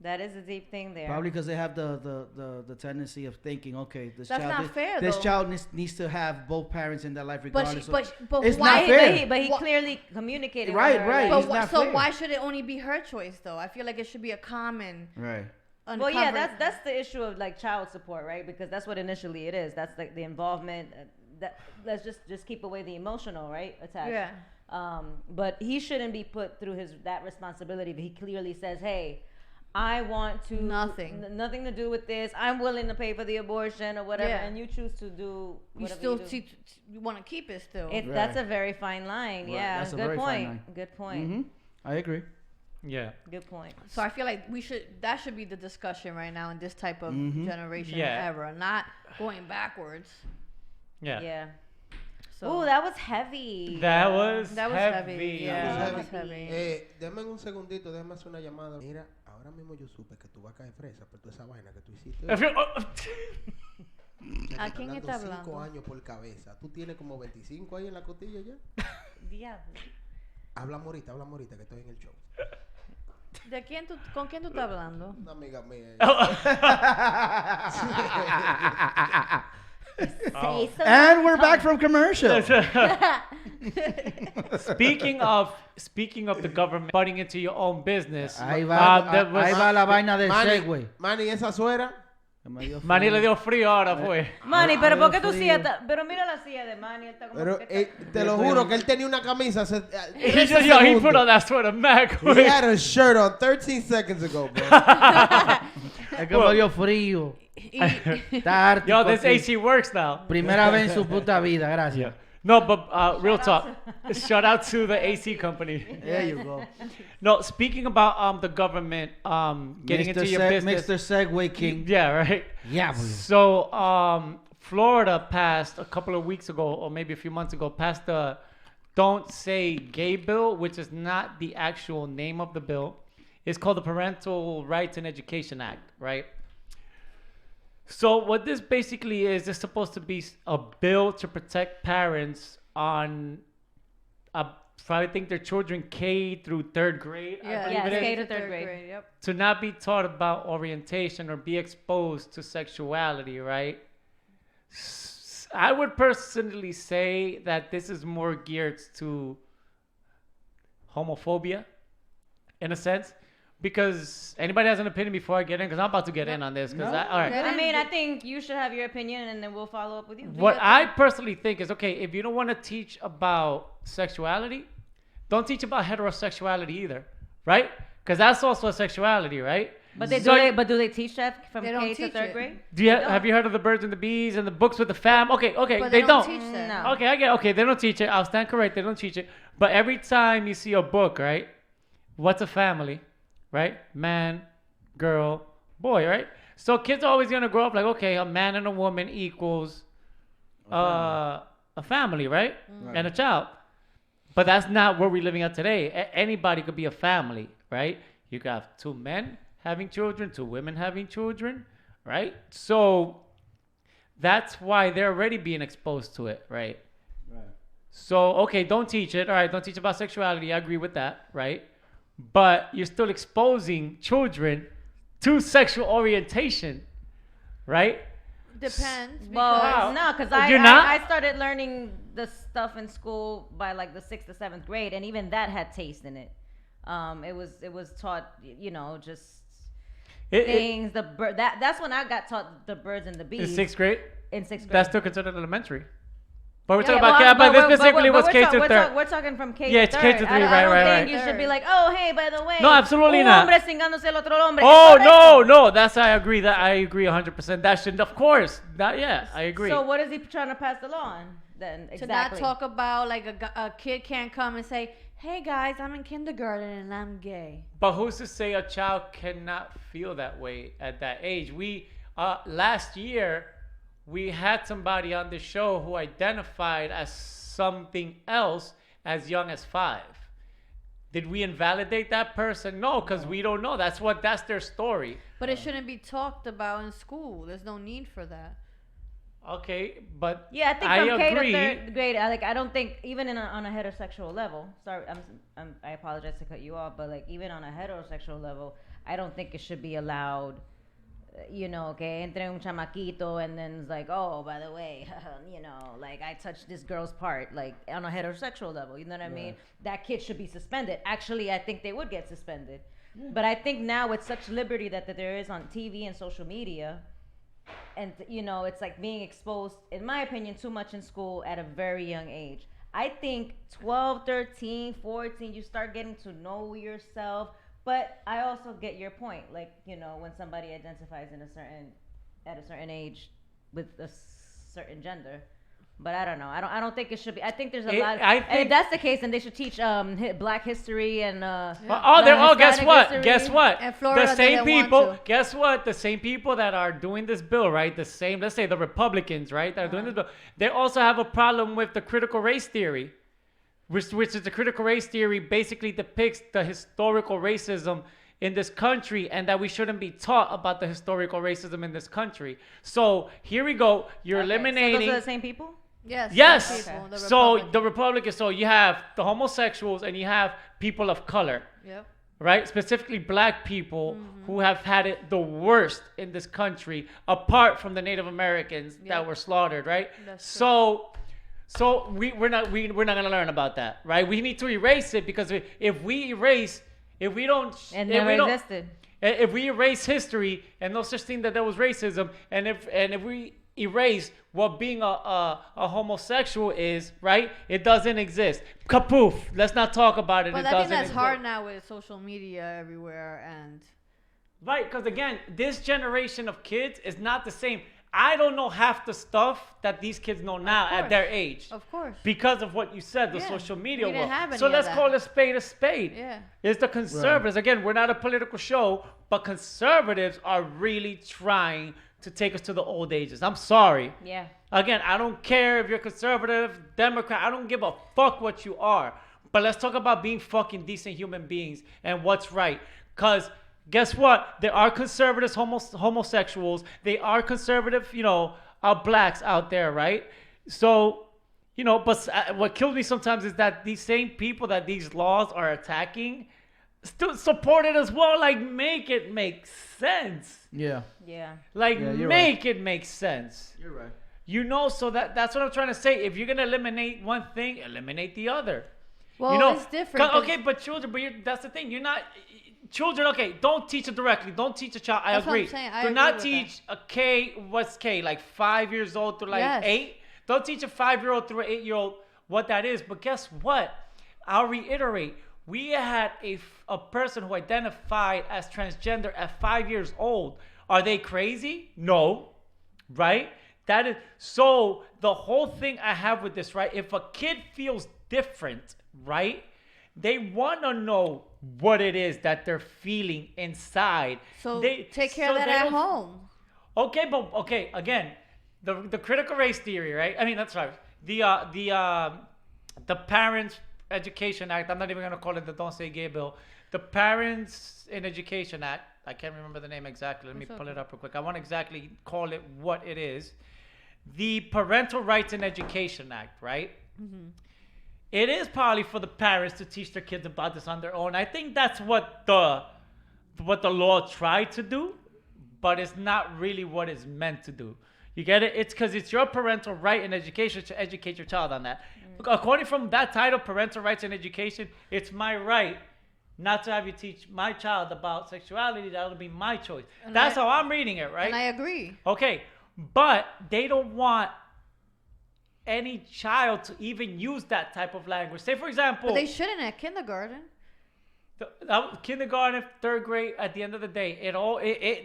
Speaker 5: That is a deep thing there.
Speaker 2: Probably because they have the tendency of thinking, okay, this
Speaker 4: That's
Speaker 2: child
Speaker 4: not fair,
Speaker 2: this
Speaker 4: though.
Speaker 2: child needs to have both parents in their life regardless.
Speaker 4: But
Speaker 2: it's
Speaker 4: why?
Speaker 2: not fair.
Speaker 5: But he
Speaker 4: Wha-
Speaker 5: clearly communicated.
Speaker 2: Right,
Speaker 5: with her,
Speaker 2: right.
Speaker 5: like-
Speaker 2: It's not
Speaker 4: So
Speaker 2: fair.
Speaker 4: why should it only be her choice though? I feel like it should be a common.
Speaker 2: Right.
Speaker 5: Well, yeah,
Speaker 4: uncovered-
Speaker 5: that's the issue of like child support, right? Because that's what initially it is. That's like the involvement. That let's just keep away the emotional, right? Attached.
Speaker 4: Yeah.
Speaker 5: But he shouldn't be put through that responsibility. But he clearly says, "Hey, I want to
Speaker 4: Nothing
Speaker 5: to do with this. I'm willing to pay for the abortion or whatever."
Speaker 4: Yeah.
Speaker 5: And you choose to do
Speaker 4: You
Speaker 5: whatever
Speaker 4: still
Speaker 5: you do.
Speaker 4: you want to keep it still.
Speaker 5: That's a very fine line.
Speaker 2: Right.
Speaker 5: Yeah,
Speaker 2: That's a
Speaker 5: good
Speaker 2: very fine
Speaker 5: point.
Speaker 2: line.
Speaker 5: Good point.
Speaker 2: Mm-hmm. I agree.
Speaker 3: Yeah.
Speaker 5: Good point.
Speaker 4: So I feel like that should be the discussion right now in this type of generation
Speaker 3: Yeah.
Speaker 4: era, not going backwards.
Speaker 3: Yeah.
Speaker 5: Yeah.
Speaker 4: So
Speaker 5: Ooh, that was heavy.
Speaker 3: That was
Speaker 4: heavy.
Speaker 3: heavy.
Speaker 4: Yeah,
Speaker 1: That
Speaker 4: that
Speaker 1: was
Speaker 4: was heavy.
Speaker 1: Dame un segundito, déjame hacer una llamada. Mira, ahora mismo yo supe que tú vas a caer presa por toda esa vaina que tú hiciste.
Speaker 4: ¿A quién está hablando?
Speaker 1: 5 años por cabeza. Tú tienes como 25 ahí en la costilla ya.
Speaker 5: Diablo.
Speaker 1: Hablamos ahorita, que estoy en el show.
Speaker 4: ¿Con quién tú estás hablando?
Speaker 1: Una amiga mía.
Speaker 5: Say so.
Speaker 2: And we're back from commercial.
Speaker 3: Speaking of the government butting into your own business.
Speaker 2: Ahí va la vaina del
Speaker 1: Manny,
Speaker 2: segue.
Speaker 1: Manny, esa suera.
Speaker 2: Me dio
Speaker 3: Manny
Speaker 2: frío.
Speaker 3: le dio frío ahora, fue.
Speaker 5: Manny, pero
Speaker 2: me
Speaker 5: ¿por
Speaker 2: dio
Speaker 5: qué tu
Speaker 2: frío.
Speaker 5: silla está? Pero mira la silla de Manny, él está como
Speaker 1: Pero
Speaker 5: que está-
Speaker 1: te lo juro que él tenía una camisa hace
Speaker 3: He
Speaker 1: 13
Speaker 3: just, yo, he put
Speaker 1: segundos.
Speaker 3: on that sweater mad
Speaker 1: He
Speaker 3: quick.
Speaker 1: had a shirt on 13 seconds ago, bro.
Speaker 2: Es que me dio frío. Está ártico
Speaker 3: Yo, this
Speaker 2: aquí.
Speaker 3: AC works now.
Speaker 2: Primera vez en su puta vida, gracias.
Speaker 3: No, but real talk. Shout out to the AC company.
Speaker 2: There you go.
Speaker 3: No, speaking about the government getting into your business.
Speaker 2: Mr. Segway King.
Speaker 3: Yeah, right.
Speaker 2: Yeah, boy.
Speaker 3: So Florida passed a couple of weeks ago, or maybe a few months ago, passed the Don't Say Gay bill, which is not the actual name of the bill. It's called the Parental Rights and Education Act, right? So what this basically is supposed to be a bill to protect parents on, I think their children K through third grade. I
Speaker 4: Yeah,
Speaker 3: believe
Speaker 5: Yes,
Speaker 3: it is,
Speaker 5: K to third grade.
Speaker 4: Yep.
Speaker 3: to not be taught about orientation or be exposed to sexuality, right? I would personally say that this is more geared to homophobia, in a sense. Because anybody has an opinion before I get in? Because I'm about to get in on this. All right.
Speaker 4: Yeah.
Speaker 5: I mean, I think you should have your opinion, and then we'll follow up with you.
Speaker 3: What I personally think is, okay, if you don't want to teach about sexuality, don't teach about heterosexuality either, right? Because that's also a sexuality, right?
Speaker 5: But they
Speaker 3: So-
Speaker 5: do they teach that from
Speaker 4: They don't
Speaker 5: K to
Speaker 4: teach
Speaker 5: third
Speaker 4: it.
Speaker 5: grade?
Speaker 3: Do you
Speaker 5: They don't.
Speaker 3: have you heard of the birds and the bees and the books with the fam? Okay,
Speaker 4: But
Speaker 3: they don't.
Speaker 4: teach that.
Speaker 5: No.
Speaker 3: Okay, I get. Okay, they don't teach it. I'll stand correct. They don't teach it. But every time you see a book, right? What's a family, right? Man, girl, boy, right? So kids are always gonna grow up like, okay, a man and a woman equals a family, right? And a child. But that's not where we're living at today. Anybody could be a family, right? You could have two men having children, two women having children, right? So that's why they're already being exposed to it, right? So, okay, don't teach it. All right, don't teach about sexuality. I agree with that, right? But you're still exposing children to sexual orientation, right?
Speaker 4: Depends.
Speaker 5: Well,
Speaker 3: Wow.
Speaker 5: no, because
Speaker 3: You're not?
Speaker 5: I started learning the stuff in school by like the 6th to 7th grade, and even that had taste in it. It was taught, you know, just things. That's when I got taught the birds and the
Speaker 3: In
Speaker 5: bees.
Speaker 3: 6th grade,
Speaker 5: In 6th grade.
Speaker 3: that's still considered elementary. But we're
Speaker 5: Yeah,
Speaker 3: talking
Speaker 5: well,
Speaker 3: about, but this specifically was
Speaker 5: we're
Speaker 3: K
Speaker 5: talk-
Speaker 3: to
Speaker 5: we're
Speaker 3: 3rd.
Speaker 5: talk- We're talking from K
Speaker 3: Yeah,
Speaker 5: to
Speaker 3: it's
Speaker 5: 3rd.
Speaker 3: K to 3,
Speaker 5: I
Speaker 3: right,
Speaker 5: don't
Speaker 3: right,
Speaker 5: think
Speaker 3: right.
Speaker 5: you should be like, oh, hey, by the way.
Speaker 3: No, absolutely
Speaker 5: un
Speaker 3: not.
Speaker 5: hombre cingándose el otro hombre.
Speaker 3: Oh,
Speaker 5: Es
Speaker 3: no,
Speaker 5: correcto.
Speaker 3: no, that's, I agree, 100%. That should, of course, yeah, I agree.
Speaker 5: So what is he trying to pass the law on then?
Speaker 4: To
Speaker 5: Exactly.
Speaker 4: not talk about like a kid can't come and say, "Hey guys, I'm in kindergarten and I'm gay."
Speaker 3: But who's to say a child cannot feel that way at that age? We last year we had somebody on the show who identified as something else as young as 5. Did we invalidate that person? No, because we don't know. That's their story.
Speaker 4: But it shouldn't be talked about in school. There's no need for that.
Speaker 3: Okay, but
Speaker 5: Yeah, I think
Speaker 3: I
Speaker 5: from
Speaker 3: agree.
Speaker 5: K to 3rd grade, I don't think even on a heterosexual level. Sorry, I apologize to cut you off, but like even on a heterosexual level, I don't think it should be allowed. You know, que entre un chamaquito and then it's like, oh, by the way, you know, like I touched this girl's part, like on a heterosexual level. You know what I mean? That kid should be suspended. Actually, I think they would get suspended. But I think now with such liberty that there is on TV and social media. And, you know, it's like being exposed, in my opinion, too much in school at a very young age. I think 12, 13, 14, you start getting to know yourself. But I also get your point. Like, you know, when somebody identifies at a certain age with a certain gender. But I don't know. I don't think it should be. I think there's a lot.
Speaker 3: I
Speaker 5: And if
Speaker 3: think-
Speaker 5: that's the case, then they should teach Black history and
Speaker 3: Guess
Speaker 5: Hispanic
Speaker 3: what?
Speaker 5: history.
Speaker 3: Guess what?
Speaker 4: And Florida
Speaker 3: The same
Speaker 4: doesn't want
Speaker 3: people.
Speaker 4: to.
Speaker 3: Guess what? The same people that are doing this bill, right? The same. Let's say the Republicans, right? That are doing this bill. They also have a problem with the critical race theory, which is the critical race theory basically depicts the historical racism in this country and that we shouldn't be taught about the historical racism in this country. So here we go. You're
Speaker 5: Okay, so
Speaker 3: eliminating.
Speaker 5: those are the same people?
Speaker 4: Yes.
Speaker 3: Yes.
Speaker 4: some people, the
Speaker 3: So
Speaker 4: Republicans.
Speaker 3: the Republicans. So you have the homosexuals and you have people of color,
Speaker 4: Yep.
Speaker 3: right? Specifically black people who have had it the worst in this country, apart from the Native Americans that
Speaker 4: Yep.
Speaker 3: were slaughtered, right?
Speaker 4: That's
Speaker 3: So we're not gonna learn about that, right? We need to erase it because if we don't,
Speaker 5: And
Speaker 3: if
Speaker 5: never
Speaker 3: we don't,
Speaker 5: existed.
Speaker 3: If we erase history and no such thing that there was racism, and if we erase what being a homosexual is, right? It doesn't exist. Kapoof. Let's not talk about it.
Speaker 4: But
Speaker 3: It
Speaker 4: I think
Speaker 3: doesn't
Speaker 4: that's
Speaker 3: exist.
Speaker 4: hard now with social media everywhere and.
Speaker 3: Right, because again, this generation of kids is not the same. I don't know half the stuff that these kids know now at their age.
Speaker 4: Of course.
Speaker 3: Because of what you said, the
Speaker 4: Yeah.
Speaker 3: social media
Speaker 4: We didn't
Speaker 3: world.
Speaker 4: have any
Speaker 3: So
Speaker 4: of
Speaker 3: let's
Speaker 4: that.
Speaker 3: call a spade a spade.
Speaker 4: Yeah.
Speaker 3: It's the conservatives. Again, we're not a political show, but conservatives are really trying to take us to the old ages. I'm sorry.
Speaker 5: Yeah.
Speaker 3: Again, I don't care if you're conservative, Democrat. I don't give a fuck what you are. But let's talk about being fucking decent human beings and what's right. Because guess what? There are conservatives, homosexuals. They are conservative, blacks out there, right? So, but what kills me sometimes is that these same people that these laws are attacking still support it as well. Like, make it make sense.
Speaker 2: Yeah.
Speaker 5: Yeah.
Speaker 3: Like,
Speaker 2: Yeah, you're
Speaker 3: make it make sense.
Speaker 2: You're right.
Speaker 3: So that's what I'm trying to say. If you're going to eliminate one thing, eliminate the other.
Speaker 4: Well, it's different. 'cause-
Speaker 3: Okay, but children, that's the thing. You're not... Children, okay, don't teach it directly. Don't teach a child.
Speaker 4: That's what
Speaker 3: agree.
Speaker 4: I'm saying. I
Speaker 3: Do
Speaker 4: agree
Speaker 3: not
Speaker 4: with
Speaker 3: teach a K, what's K? Like 5 years old to like
Speaker 4: Yes.
Speaker 3: 8? Don't teach a 5-year-old through an 8-year-old what that is. But guess what? I'll reiterate. We had a person who identified as transgender at 5 years old. Are they crazy? No. Right? That is so the whole thing I have with this, right? If a kid feels different, right? They want to know what it is that they're feeling inside.
Speaker 4: So take care of that
Speaker 3: they
Speaker 4: at
Speaker 3: don't-
Speaker 4: home.
Speaker 3: Okay, again, the critical race theory, right? I mean, that's right. The Parents Education Act. I'm not even gonna call it the Don't Say Gay bill. The Parents in Education Act. I can't remember the name exactly. Let me pull it up real quick. I want to exactly call it what it is. The Parental Rights in Education Act, right?
Speaker 4: Mm-hmm.
Speaker 3: It is probably for the parents to teach their kids about this on their own. I think that's what the law tried to do, but it's not really what it's meant to do. You get it? It's because it's your parental right in education to educate your child on that. According from that title, Parental Rights in Education, it's my right not to have you teach my child about sexuality. That'll be my choice.
Speaker 4: And
Speaker 3: That's how I'm reading it, right?
Speaker 4: And I agree.
Speaker 3: Okay, but they don't want any child to even use that type of language. Say, for example,
Speaker 4: But they shouldn't at kindergarten.
Speaker 3: kindergarten, 3rd grade. At the end of the day,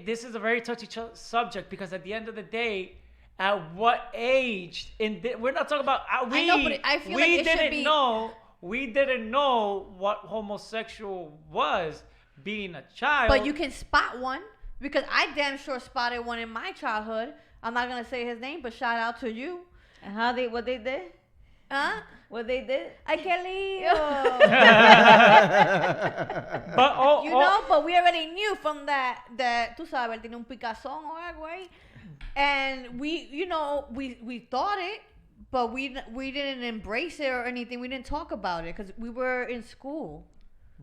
Speaker 3: this is a very touchy subject because at the end of the day, at what age? We're not talking about.
Speaker 4: I know, but I feel like it should be-
Speaker 3: We didn't know what homosexual was being a child.
Speaker 4: But you can spot one because I damn sure spotted one in my childhood. I'm not gonna say his name, but shout out to you.
Speaker 5: And what they did?
Speaker 4: Huh?
Speaker 5: What they did?
Speaker 4: Ay, qué lío.
Speaker 3: But
Speaker 4: But we already knew from that tú sabes, él tiene un picazón o algo ahí. And we thought it, but we didn't embrace it or anything. We didn't talk about it because we were in school.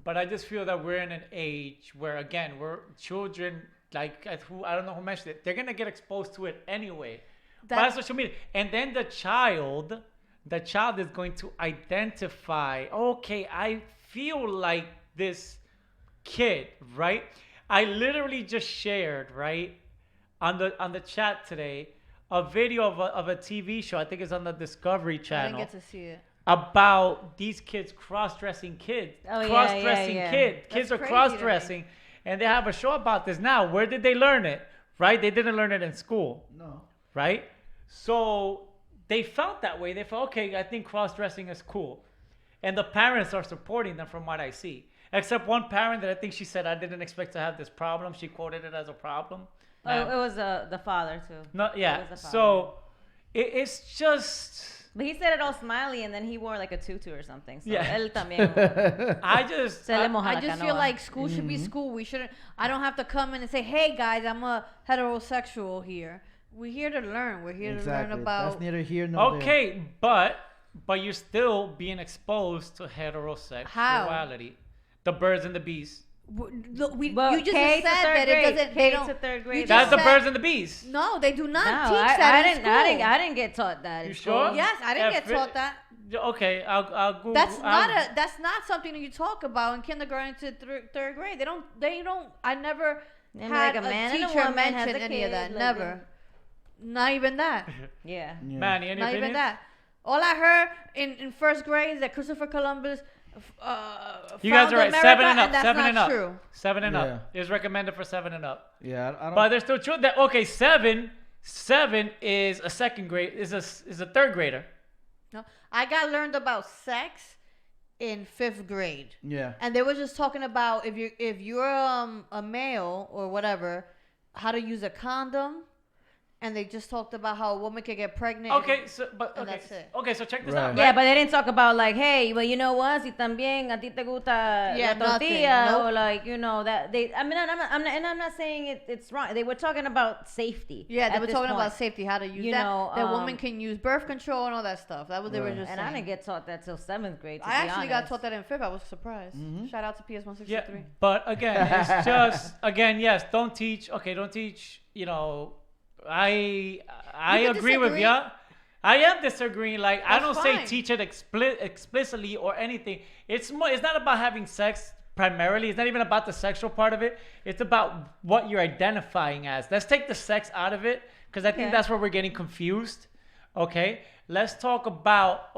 Speaker 3: But I just feel that we're in an age where, again, we're children. Like I don't know who mentioned it. They're gonna get exposed to it anyway by social media, and then the child is going to identify. Okay, I feel like this kid, right? I literally just shared, right, on the chat today, a video of a TV show. I think it's on the Discovery
Speaker 4: I
Speaker 3: Channel.
Speaker 4: didn't get to see it.
Speaker 3: About these kids cross-dressing kids.
Speaker 5: Oh, yeah,
Speaker 3: cross-dressing
Speaker 5: yeah.
Speaker 3: kids.
Speaker 4: That's
Speaker 3: Kids are
Speaker 4: crazy to me.
Speaker 3: cross-dressing. And they have a show about this now. Where did they learn it? Right? They didn't learn it in school.
Speaker 2: No.
Speaker 3: Right? So they felt that way. They felt, okay, I think cross-dressing is cool. And the parents are supporting them from what I see. Except one parent that I think she said, I didn't expect to have this problem. She quoted it as a problem.
Speaker 5: Oh, it was the father too.
Speaker 3: No, yeah.
Speaker 5: It was the father.
Speaker 3: So it's just...
Speaker 5: But he said it all smiley, and then he wore like a tutu or something. So
Speaker 3: Yeah.
Speaker 5: él también.
Speaker 3: I just...
Speaker 5: Se le moja
Speaker 4: I
Speaker 5: la
Speaker 4: just
Speaker 5: canoa.
Speaker 4: feel like school should be school. We shouldn't. I don't have to come in and say, "Hey guys, I'm a heterosexual here." We're here to learn. We're here to learn about.
Speaker 2: That's neither here nor there.
Speaker 3: Okay, but but you're still being exposed to heterosexuality. The birds and the bees.
Speaker 4: Look,
Speaker 5: But
Speaker 4: you just
Speaker 5: K to
Speaker 4: said
Speaker 5: third
Speaker 4: that
Speaker 5: grade.
Speaker 4: it doesn't.
Speaker 5: K
Speaker 4: They don't.
Speaker 5: to third grade.
Speaker 4: just
Speaker 3: That's the
Speaker 4: said-
Speaker 3: birds and the bees.
Speaker 4: No, they do not
Speaker 5: No,
Speaker 4: teach that
Speaker 5: I
Speaker 4: in
Speaker 5: didn't.
Speaker 4: school.
Speaker 5: I didn't get taught that.
Speaker 3: You
Speaker 5: in
Speaker 3: sure?
Speaker 5: school.
Speaker 4: Yes, I didn't
Speaker 3: Yeah,
Speaker 4: get taught that.
Speaker 3: Okay, I'll Google.
Speaker 4: That's not
Speaker 3: I'll-
Speaker 4: that's not something that you talk about in kindergarten to third grade. They don't. I never
Speaker 5: I mean,
Speaker 4: had
Speaker 5: like a man and a
Speaker 4: teacher
Speaker 5: woman has
Speaker 4: mention
Speaker 5: a
Speaker 4: any of
Speaker 5: kid,
Speaker 4: that.
Speaker 5: like
Speaker 4: Never. Not even that.
Speaker 5: Yeah.
Speaker 2: Yeah.
Speaker 3: Manny, any
Speaker 4: Not
Speaker 3: opinions?
Speaker 4: even that. All I heard in first grade is that Christopher Columbus
Speaker 3: You guys
Speaker 4: founded
Speaker 3: are right.
Speaker 4: America,
Speaker 3: 7 and up.
Speaker 4: that's
Speaker 3: 7
Speaker 4: not
Speaker 3: and up.
Speaker 4: true.
Speaker 3: 7 and
Speaker 2: Yeah.
Speaker 3: up is recommended for 7 and up.
Speaker 2: Yeah, I don't.
Speaker 3: But there's still truth that okay, 7 is a second grade is a third grader.
Speaker 4: No, I got learned about sex in 5th grade,
Speaker 2: yeah.
Speaker 4: and they were just talking about if you're a male or whatever, how to use a condom, and they just talked about how a woman can get pregnant.
Speaker 3: Okay, so but
Speaker 4: And
Speaker 3: okay,
Speaker 4: that's it.
Speaker 3: okay, so check this
Speaker 2: Right.
Speaker 3: out.
Speaker 5: Yeah,
Speaker 3: right?
Speaker 5: but they didn't talk about like, hey, well, you know what? Si también a ti te gusta
Speaker 4: Yeah,
Speaker 5: la
Speaker 4: nothing.
Speaker 5: tortilla,
Speaker 4: Nope.
Speaker 5: or like, you know, that they. I mean, I'm not saying it's wrong. They were talking about safety.
Speaker 4: Yeah, they
Speaker 5: at
Speaker 4: were
Speaker 5: this
Speaker 4: talking
Speaker 5: point.
Speaker 4: about safety, how to use
Speaker 5: You
Speaker 4: that.
Speaker 5: know,
Speaker 4: That woman can use birth control and all that stuff. That was they were
Speaker 2: Right.
Speaker 4: just
Speaker 5: And
Speaker 4: saying.
Speaker 5: I didn't get taught that till 7th grade. To
Speaker 4: I
Speaker 5: be
Speaker 4: actually got
Speaker 5: honest.
Speaker 4: taught that in 5th. I was surprised. Shout out to PS163.
Speaker 3: Yeah, but again, it's just again, yes, don't teach. Okay, don't teach. You know, I
Speaker 4: can
Speaker 3: agree with
Speaker 4: disagree.
Speaker 3: ya. I am disagreeing. Like I
Speaker 4: That's
Speaker 3: don't say
Speaker 4: fine.
Speaker 3: teach it explicitly or anything. It's more. It's not about having sex primarily. It's not even about the sexual part of it. It's about what you're identifying as. Let's take the sex out of it because I think
Speaker 5: Okay.
Speaker 3: that's where we're getting confused. Okay, let's talk about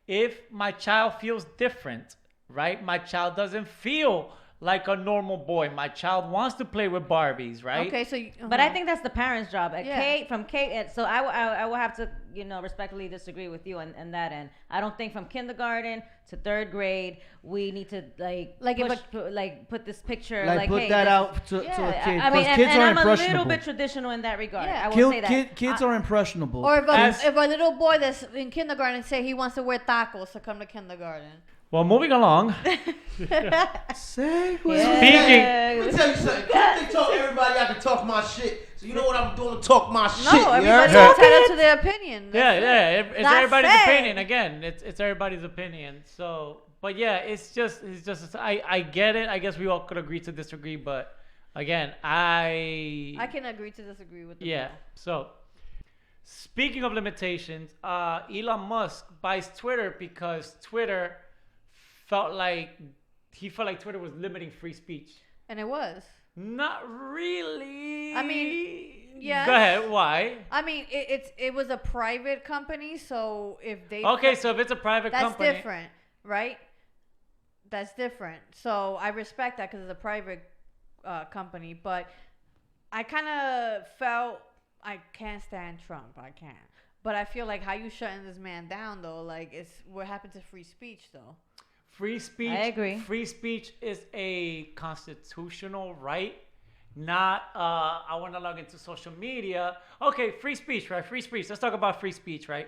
Speaker 3: if my child feels different, right? My child doesn't feel like a normal boy. My child wants to play with Barbies, right?
Speaker 4: Okay, so.
Speaker 5: But I think that's the parents' job. At
Speaker 4: Yeah.
Speaker 5: From K, so I will have to, respectfully disagree with you on that end. I don't think from kindergarten to 3rd grade we need to put this picture
Speaker 2: Like, put
Speaker 5: hey,
Speaker 2: that
Speaker 5: this-
Speaker 2: out to a kid.
Speaker 5: I mean,
Speaker 2: 'cause kids
Speaker 5: and
Speaker 2: are
Speaker 5: I'm a little
Speaker 2: impressionable.
Speaker 5: bit traditional in that regard.
Speaker 4: Yeah.
Speaker 5: I will say that.
Speaker 2: Kids are impressionable.
Speaker 4: Or if
Speaker 3: As-
Speaker 4: a little boy that's in kindergarten say he wants to wear tacos to come to kindergarten.
Speaker 3: Well, moving along.
Speaker 2: Say
Speaker 3: Speaking.
Speaker 1: Let me tell you something. They told everybody I can talk my shit. So you know what I'm doing? Talk my shit.
Speaker 4: No,
Speaker 1: you
Speaker 4: everybody's
Speaker 1: heard?
Speaker 4: entitled to their opinion.
Speaker 3: Yeah. It's
Speaker 4: Not
Speaker 3: everybody's
Speaker 4: fair.
Speaker 3: opinion. Again, it's everybody's opinion. So, but yeah, it's just. I get it. I guess we all could agree to disagree, but again,
Speaker 4: I can agree to disagree with the
Speaker 3: yeah.
Speaker 4: bill.
Speaker 3: So, speaking of limitations, Elon Musk buys Twitter because Twitter felt like Twitter was limiting free speech.
Speaker 4: And it was.
Speaker 3: Not really.
Speaker 4: I mean, yes.
Speaker 3: Go ahead. Why?
Speaker 4: I mean, it was a private company, so if they
Speaker 3: Okay, so if it's a private
Speaker 4: that's
Speaker 3: company,
Speaker 4: different, right? That's different. So I respect that because it's a private company, but I kind of felt I can't stand Trump. I can't. But I feel like how you shutting this man down though? Like it's what happened to free speech though?
Speaker 3: free speech.
Speaker 5: I agree.
Speaker 3: Free speech is a constitutional right. Not I want to log into social media. Okay, free speech, right? Free speech. Let's talk about free speech, right?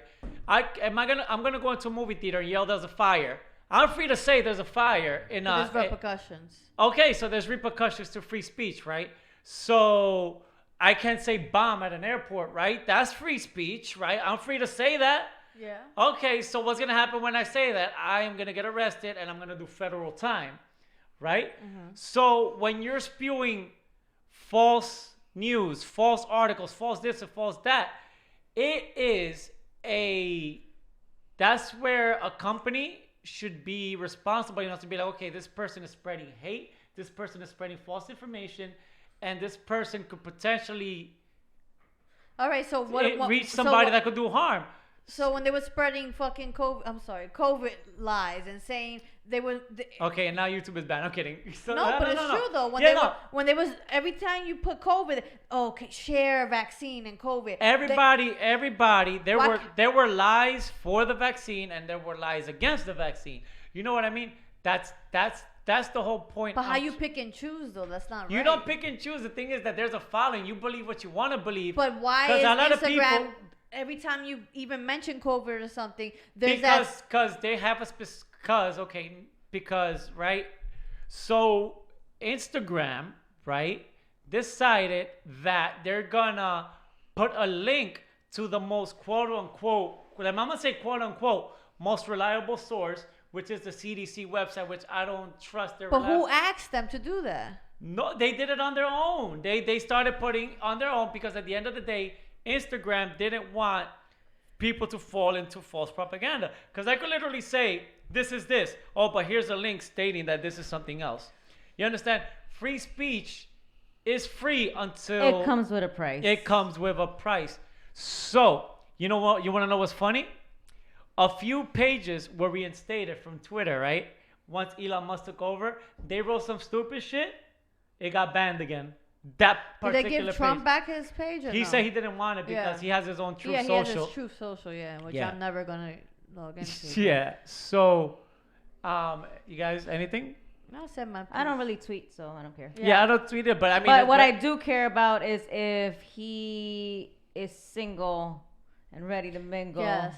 Speaker 3: I'm gonna go into a movie theater and yell there's a fire. I'm free to say there's a fire in
Speaker 4: There's repercussions.
Speaker 3: Okay, so there's repercussions to free speech, right? So I can't say bomb at an airport, right? That's free speech, right? I'm free to say that.
Speaker 4: Yeah.
Speaker 3: Okay, so what's gonna happen when I say that? I am gonna get arrested and I'm gonna do federal time, right? So when you're spewing false news, false articles, false this and false that, that's where a company should be responsible enough to be like, okay, this person is spreading hate, this person is spreading false information, and this person could potentially
Speaker 4: All right. So what?
Speaker 3: reach
Speaker 4: so
Speaker 3: somebody
Speaker 4: what-
Speaker 3: that could do harm.
Speaker 4: So when they were spreading fucking COVID lies and saying they were.
Speaker 3: Okay, and now YouTube is banned. I'm kidding. So,
Speaker 4: No, but it's true though. When they was every time you put COVID, share vaccine and COVID.
Speaker 3: Everybody.
Speaker 4: Why
Speaker 3: There were lies for the vaccine and there were lies against the vaccine. You know what I mean? That's the whole point.
Speaker 4: But how you pick and choose though? That's not right.
Speaker 3: You don't pick and choose. The thing is that there's a following. You believe what you want to believe.
Speaker 4: But why
Speaker 3: 'Cause
Speaker 4: is
Speaker 3: a lot of
Speaker 4: Instagram?
Speaker 3: people-
Speaker 4: Every time you even mention COVID or something, there's that.
Speaker 3: Because they have because right. So Instagram, right, decided that they're gonna put a link to the most quote unquote, I'm gonna say quote unquote, most reliable source, which is the CDC website, which I don't trust.
Speaker 4: But who asked them to do that?
Speaker 3: No, they did it on their own. They started putting on their own because at the end of the day, Instagram didn't want people to fall into false propaganda. Because I could literally say, this is this. Oh, but here's a link stating that this is something else. You understand? Free speech is free until...
Speaker 5: It comes with a price.
Speaker 3: It comes with a price. So, you know what? You want to know what's funny? A few pages were reinstated from Twitter, right? Once Elon Musk took over, they wrote some stupid shit. It got banned again. That
Speaker 4: Did
Speaker 3: particular
Speaker 4: they give Trump
Speaker 3: page.
Speaker 4: back his page? Or
Speaker 3: He
Speaker 4: no?
Speaker 3: said he didn't want it because
Speaker 4: Yeah.
Speaker 3: he has his own Truth
Speaker 4: Yeah, he
Speaker 3: Social.
Speaker 4: has his Truth Social, which
Speaker 2: Yeah.
Speaker 4: I'm never gonna log into.
Speaker 3: Yeah. So, you guys, anything?
Speaker 4: I said my.
Speaker 5: I don't really tweet, so I don't care.
Speaker 3: Yeah, I don't tweet it, but I mean.
Speaker 5: But what I do care about is if he is single and ready to mingle.
Speaker 4: Yes.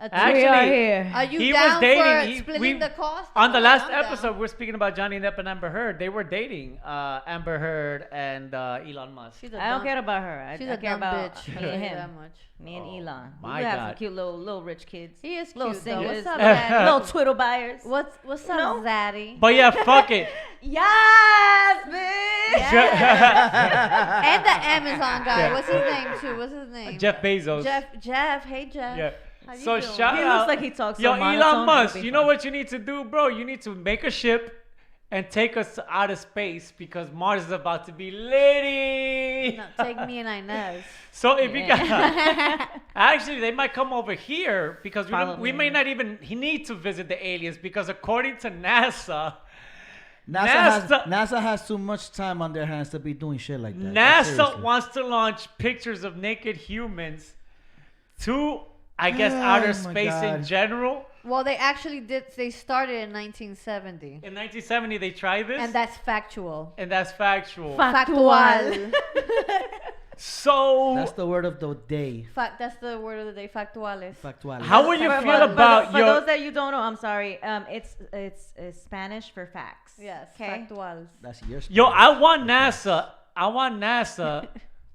Speaker 3: Actually,
Speaker 5: we are here.
Speaker 4: Are you
Speaker 3: he
Speaker 4: down
Speaker 3: was dating.
Speaker 4: for splitting the cost?
Speaker 3: On the
Speaker 4: Oh,
Speaker 3: last
Speaker 4: I'm down.
Speaker 3: episode, we're speaking about Johnny Depp and Amber Heard. They were dating Amber Heard and Elon Musk.
Speaker 4: She's a
Speaker 5: I don't
Speaker 4: dumb-
Speaker 5: care about her. I
Speaker 4: She's
Speaker 5: I
Speaker 4: a
Speaker 5: care
Speaker 4: dumb
Speaker 5: about
Speaker 4: bitch.
Speaker 5: me
Speaker 4: I'll tell
Speaker 5: and
Speaker 4: you
Speaker 5: him.
Speaker 4: that much.
Speaker 5: Me and
Speaker 3: Oh,
Speaker 5: Elon.
Speaker 3: my
Speaker 5: We have
Speaker 3: God.
Speaker 5: some cute little rich kids.
Speaker 4: He is
Speaker 5: Little
Speaker 4: cute though.
Speaker 5: singers.
Speaker 4: What's up, Zaddy?
Speaker 5: Little twiddle buyers.
Speaker 4: What's up,
Speaker 5: No.
Speaker 4: Zaddy?
Speaker 3: But yeah, fuck it.
Speaker 5: Yes, bitch.
Speaker 4: And the Amazon guy.
Speaker 3: Yeah.
Speaker 4: What's his name too? What's his name?
Speaker 3: Jeff Bezos.
Speaker 4: Jeff. Hey, Jeff.
Speaker 3: Yeah.
Speaker 4: How you
Speaker 3: So
Speaker 4: doing?
Speaker 3: shout
Speaker 5: He
Speaker 3: out.
Speaker 5: looks like he talks so
Speaker 3: Yo,
Speaker 5: monotone,
Speaker 3: Elon
Speaker 5: it'll
Speaker 3: Musk,
Speaker 5: be
Speaker 3: you know
Speaker 5: fun.
Speaker 3: what you need to do, bro? You need to make a ship and take us to outer space because Mars is about to be litty.
Speaker 4: No, take me and Inez.
Speaker 3: So if you got,
Speaker 5: Yeah.
Speaker 3: actually, they might come over here because we
Speaker 5: Probably.
Speaker 3: may not even need to visit the aliens because according to NASA,
Speaker 2: NASA has too much time on their hands to be doing shit like that. Like,
Speaker 3: NASA
Speaker 2: seriously.
Speaker 3: wants to launch pictures of naked humans to, I guess,
Speaker 2: Oh
Speaker 3: outer
Speaker 2: my
Speaker 3: space in
Speaker 2: God.
Speaker 3: general.
Speaker 4: Well, they actually did. They started in 1970,
Speaker 3: In 1970, they tried this,
Speaker 4: and that's factual.
Speaker 3: and that's factual.
Speaker 4: Factual.
Speaker 3: So,
Speaker 2: That's the word of the day.
Speaker 4: That's the word of the day. Factuales.
Speaker 2: Factual.
Speaker 3: how would you
Speaker 5: For-
Speaker 3: feel
Speaker 5: for-
Speaker 3: about
Speaker 5: for
Speaker 3: your...
Speaker 5: those that you don't know, I'm sorry. It's Spanish for facts.
Speaker 4: Yes.
Speaker 5: Okay.
Speaker 4: Factuales.
Speaker 2: That's your
Speaker 3: Yo, I want NASA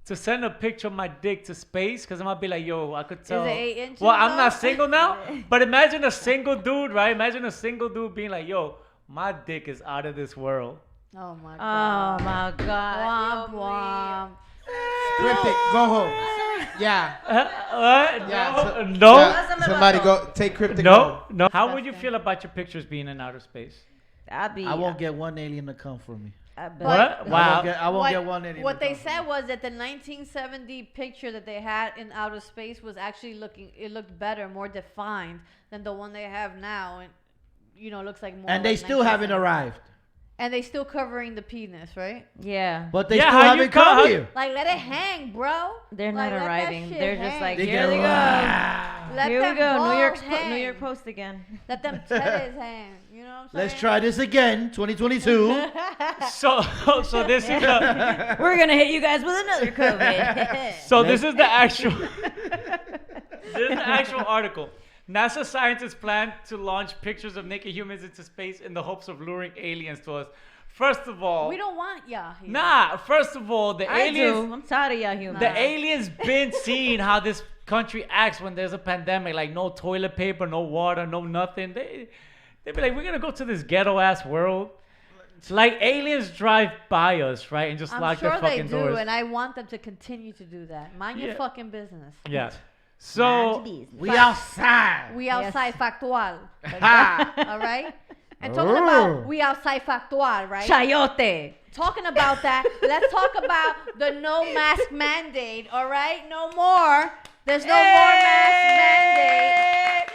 Speaker 3: to send a picture of my dick to space because I'm gonna be like, yo, I could tell.
Speaker 4: it 8 inches,
Speaker 3: Well, I'm
Speaker 4: though?
Speaker 3: not single now, but imagine a single dude, right? Imagine a single dude being like, yo, my dick is out of this world.
Speaker 4: Oh my
Speaker 5: Oh
Speaker 4: god.
Speaker 5: my God.
Speaker 4: Womp womp.
Speaker 1: Script it. Go home. Yeah.
Speaker 3: What?
Speaker 1: Yeah.
Speaker 3: No.
Speaker 1: Yeah, somebody go take cryptic.
Speaker 3: No. No. How would you feel about your pictures being in outer space?
Speaker 5: I'd be.
Speaker 2: I won't get one alien to come for me.
Speaker 5: I bet.
Speaker 3: What? Wow.
Speaker 2: I won't get one alien.
Speaker 4: What
Speaker 2: to
Speaker 4: they
Speaker 2: come for
Speaker 4: said
Speaker 2: me.
Speaker 4: was that the 1970 picture that they had in outer space was actually it looked better, more defined than the one they have now, and looks like more.
Speaker 2: And they
Speaker 4: like
Speaker 2: still haven't
Speaker 4: 1970.
Speaker 2: arrived.
Speaker 4: And they still covering the penis, right?
Speaker 5: Yeah.
Speaker 2: But they
Speaker 3: Yeah,
Speaker 2: still
Speaker 3: how you
Speaker 2: haven't
Speaker 3: co- how-
Speaker 2: come here.
Speaker 4: Like, let it hang, bro.
Speaker 5: They're
Speaker 4: Like,
Speaker 5: not
Speaker 4: let that
Speaker 5: arriving.
Speaker 4: shit
Speaker 5: They're just
Speaker 4: hang.
Speaker 5: like,
Speaker 2: They
Speaker 5: here
Speaker 2: get
Speaker 5: they go.
Speaker 4: Let
Speaker 5: Here we
Speaker 4: them
Speaker 5: go. New
Speaker 4: balls
Speaker 5: New
Speaker 4: hang.
Speaker 5: York Post again.
Speaker 4: Let them titties hang. You know what I'm saying?
Speaker 2: Let's try this again, 2022.
Speaker 3: So this is the
Speaker 5: We're gonna hit you guys with another COVID.
Speaker 3: this is the actual this is the actual article. NASA scientists plan to launch pictures of naked humans into space in the hopes of luring aliens to us. First of all,
Speaker 4: We don't want y'all here.
Speaker 3: nah. First of all, the
Speaker 5: I
Speaker 3: aliens.
Speaker 5: do. I'm tired of y'all humans.
Speaker 3: The aliens been seeing how this country acts when there's a pandemic, like no toilet paper, no water, no nothing. They be like, we're gonna go to this ghetto ass world. Like aliens drive by us, right, and just
Speaker 4: I'm
Speaker 3: lock
Speaker 4: sure
Speaker 3: their
Speaker 4: they
Speaker 3: fucking
Speaker 4: do,
Speaker 3: doors.
Speaker 4: and I want them to continue to do that. Mind your
Speaker 3: Yeah.
Speaker 4: fucking business.
Speaker 3: Yeah. So
Speaker 2: We outside.
Speaker 4: We outside factual.
Speaker 2: Ha.
Speaker 4: All right? And talking about we outside factual, right?
Speaker 5: Chayote.
Speaker 4: Talking about that, let's talk about the no mask mandate, all right? No more. There's no more mask mandate.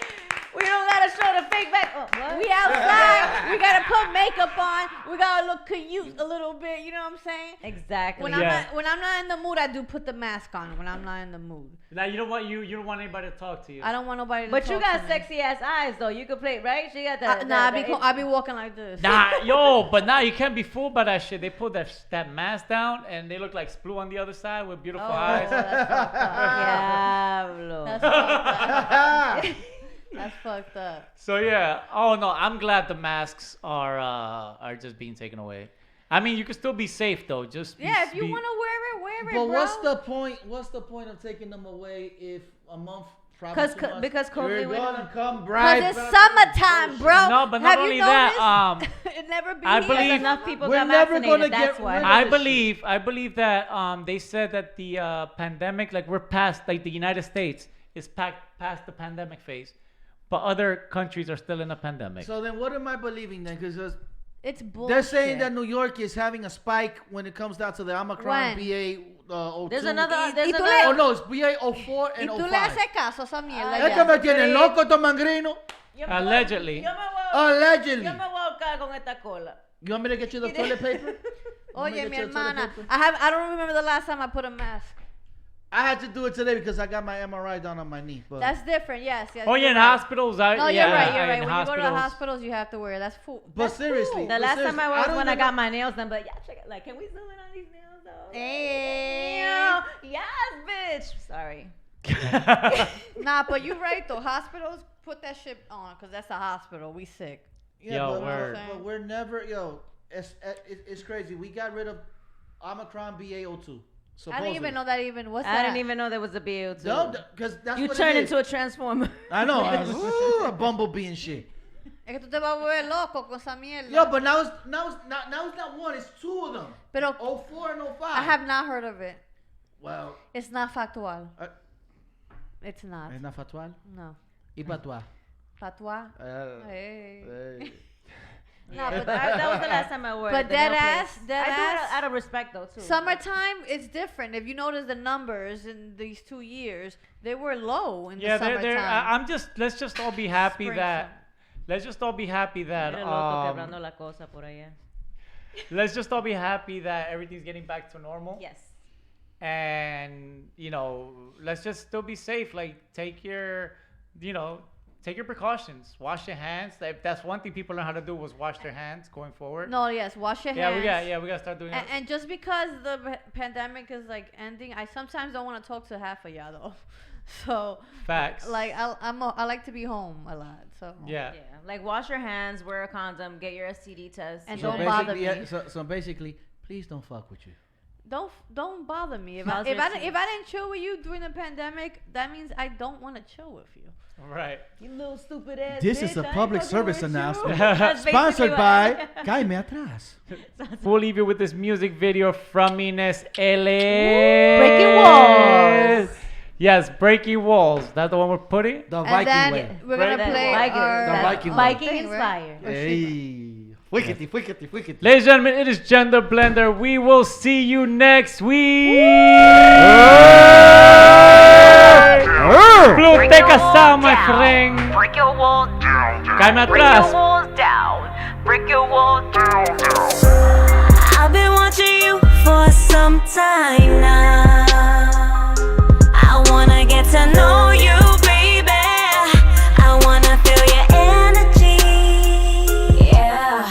Speaker 5: We don't gotta show the fake back. Oh, what?
Speaker 4: We outside. We gotta put makeup on. We gotta look cute a little bit. You know what I'm saying?
Speaker 5: Exactly.
Speaker 4: When
Speaker 3: Yeah.
Speaker 4: I'm not in the mood, I do put the mask on. When I'm not in the mood,
Speaker 3: now you don't want anybody to talk to you.
Speaker 4: I don't want nobody to.
Speaker 5: But you
Speaker 4: talk
Speaker 5: got
Speaker 4: to me.
Speaker 5: sexy ass eyes though. You could play right. She got that.
Speaker 4: Nah,
Speaker 5: that-
Speaker 4: I be walking like this.
Speaker 3: Nah, yo, but now you can't be fooled by that shit. They pulled that mask down and they look like Sploo on the other side with beautiful
Speaker 4: Oh,
Speaker 3: eyes.
Speaker 4: that's fucked up.
Speaker 5: Diablo.
Speaker 4: That's fucked up. That's fucked up.
Speaker 3: So yeah. Oh no, I'm glad the masks are just being taken away. I mean, you can still be safe though. Just
Speaker 4: Yeah, if you want to wear it,
Speaker 2: But
Speaker 4: bro.
Speaker 2: what's the point? What's the point of taking them away if a month
Speaker 5: Because COVID
Speaker 2: You're
Speaker 5: went
Speaker 2: gonna
Speaker 5: on.
Speaker 2: come
Speaker 4: Cause
Speaker 2: right
Speaker 4: it's
Speaker 2: back.
Speaker 4: summertime, bro.
Speaker 3: No, but not
Speaker 4: Have
Speaker 3: only
Speaker 4: you
Speaker 3: that,
Speaker 4: noticed? It never be
Speaker 3: I
Speaker 4: here.
Speaker 3: believe-
Speaker 5: Enough people
Speaker 2: We're
Speaker 5: got
Speaker 2: never
Speaker 5: vaccinated.
Speaker 2: gonna
Speaker 5: That's
Speaker 2: get
Speaker 5: why.
Speaker 2: rid of
Speaker 3: I believe that they said that the pandemic, like we're past, like the United States is past the pandemic phase, but other countries are still in a pandemic.
Speaker 2: So then, what am I believing then? Because
Speaker 4: It's bullshit.
Speaker 2: they're saying that New York is having a spike when it comes down to the Omicron
Speaker 4: When?
Speaker 2: BA 02.
Speaker 5: There's another.
Speaker 4: Y
Speaker 5: There's
Speaker 4: tú
Speaker 5: another.
Speaker 2: Oh no, it's BA 04
Speaker 4: Y
Speaker 2: and
Speaker 4: tú le
Speaker 2: 05.
Speaker 4: haces caso a esa mierda.
Speaker 2: Es que
Speaker 4: ya.
Speaker 2: me tienen loco estos mangrinos.
Speaker 3: Allegedly.
Speaker 2: Allegedly.
Speaker 5: Yo me voy a ahorcar con esta cola.
Speaker 2: You want me to get you the toilet paper?
Speaker 4: Oye, mi
Speaker 2: Let me get you a toilet
Speaker 4: hermana,
Speaker 2: paper.
Speaker 4: I don't remember the last time I put a mask.
Speaker 2: I had to do it today because I got my MRI done on my knee. But
Speaker 4: That's different. Yes.
Speaker 3: Oh, yeah, in hospitals.
Speaker 4: No,
Speaker 3: yeah,
Speaker 4: you're right. You're
Speaker 3: in
Speaker 4: right. When you go to the
Speaker 3: hospitals.
Speaker 4: hospitals, you have to wear it. That's fool.
Speaker 2: But
Speaker 4: That's
Speaker 2: seriously,
Speaker 4: cool.
Speaker 5: The last time
Speaker 2: seriously,
Speaker 5: I
Speaker 2: I
Speaker 5: was
Speaker 2: don't
Speaker 5: when I
Speaker 2: even
Speaker 5: got
Speaker 2: know-
Speaker 5: my nails done, but yeah, check it. Like, can we zoom in on these nails though?
Speaker 4: Eh.
Speaker 5: Yes, bitch. Sorry.
Speaker 4: Nah, but you're right though. Hospitals put that shit on because that's a hospital. We sick.
Speaker 2: Yeah,
Speaker 3: Yo,
Speaker 2: but,
Speaker 3: word.
Speaker 2: but we're never, it's crazy. We got rid of Omicron BA02.
Speaker 4: I didn't even know that even. What's
Speaker 5: I
Speaker 4: that?
Speaker 5: didn't even know there was a BO2.
Speaker 2: No, because that's
Speaker 5: You
Speaker 2: what
Speaker 5: turned
Speaker 2: it is.
Speaker 5: into a transformer.
Speaker 2: I know. I was, ooh, a bumblebee and shit.
Speaker 4: Es que tú te vas a volver loco con esa mierda.
Speaker 2: Yo, but now it's not one. It's two of them.
Speaker 4: Pero
Speaker 2: 04 and 05.
Speaker 4: I have not heard of it.
Speaker 2: Well,
Speaker 4: It's not factual.
Speaker 2: Uh,
Speaker 4: It's not.
Speaker 2: es factual.
Speaker 4: No.
Speaker 2: Y patois.
Speaker 4: Patois. Hey.
Speaker 2: Hey.
Speaker 4: No, but
Speaker 5: That was the last time I wore
Speaker 4: But
Speaker 5: it.
Speaker 4: dead
Speaker 5: no
Speaker 4: ass,
Speaker 5: place.
Speaker 4: dead
Speaker 5: I do
Speaker 4: ass.
Speaker 5: it out of respect though too.
Speaker 4: Summertime, it's different. If you notice the numbers in these 2 years, they were low in
Speaker 3: Yeah,
Speaker 4: the
Speaker 3: they're,
Speaker 4: summertime.
Speaker 3: let's just all be happy
Speaker 4: Spring,
Speaker 3: that,
Speaker 4: summer.
Speaker 3: let's just all be happy that,
Speaker 5: Mira loco quebrando la cosa por allá.
Speaker 3: let's just all be happy that everything's getting back to normal.
Speaker 5: Yes.
Speaker 3: And, you know, let's just still be safe. Like, take your precautions. Wash your hands. If that's one thing people learn how to do was wash their hands going forward.
Speaker 4: No, yes, wash your
Speaker 3: Yeah,
Speaker 4: hands.
Speaker 3: we gotta start doing that.
Speaker 4: And just because the pandemic is like ending, I sometimes don't want to talk to half of y'all though. So,
Speaker 3: Facts.
Speaker 4: like, I like to be home a lot. So
Speaker 3: Yeah.
Speaker 5: Yeah. Like wash your hands, wear a condom, get your STD test.
Speaker 4: And
Speaker 2: So
Speaker 4: don't bother
Speaker 2: basically,
Speaker 4: me.
Speaker 2: so basically, please don't fuck with you.
Speaker 4: Don't bother me. If
Speaker 5: How's
Speaker 4: I
Speaker 5: your teeth?
Speaker 4: didn't chill with you during the pandemic, that means I don't want to chill with you.
Speaker 3: Right.
Speaker 5: You little stupid ass.
Speaker 2: This
Speaker 5: bitch,
Speaker 2: is a
Speaker 5: I ain't
Speaker 2: public
Speaker 5: fucking
Speaker 2: service
Speaker 5: with you.
Speaker 2: announcement.
Speaker 5: That's basically
Speaker 2: Sponsored
Speaker 5: what-
Speaker 2: by Caime Atrás.
Speaker 3: We'll leave you with this music video from Ines
Speaker 5: Breaking Walls.
Speaker 3: Yes, Breaking Walls. That's the one we're putting?
Speaker 2: The
Speaker 4: And
Speaker 2: Viking
Speaker 4: then
Speaker 2: way.
Speaker 4: we're gonna
Speaker 5: Right.
Speaker 4: play
Speaker 5: Viking.
Speaker 4: our
Speaker 2: The Viking way.
Speaker 5: Viking
Speaker 4: thing, right?
Speaker 5: inspired.
Speaker 2: Hey. Wickety.
Speaker 3: Ladies and gentlemen, it is Gender Blender. We will see you next week. Bluteca sound, my friend.
Speaker 6: Break your wall down.
Speaker 3: Cáeme
Speaker 6: Break your
Speaker 3: atrás.
Speaker 6: walls down. Break your wall down.
Speaker 7: I've been watching you for some time now. I wanna get to know you, baby. I wanna feel your energy. Yeah.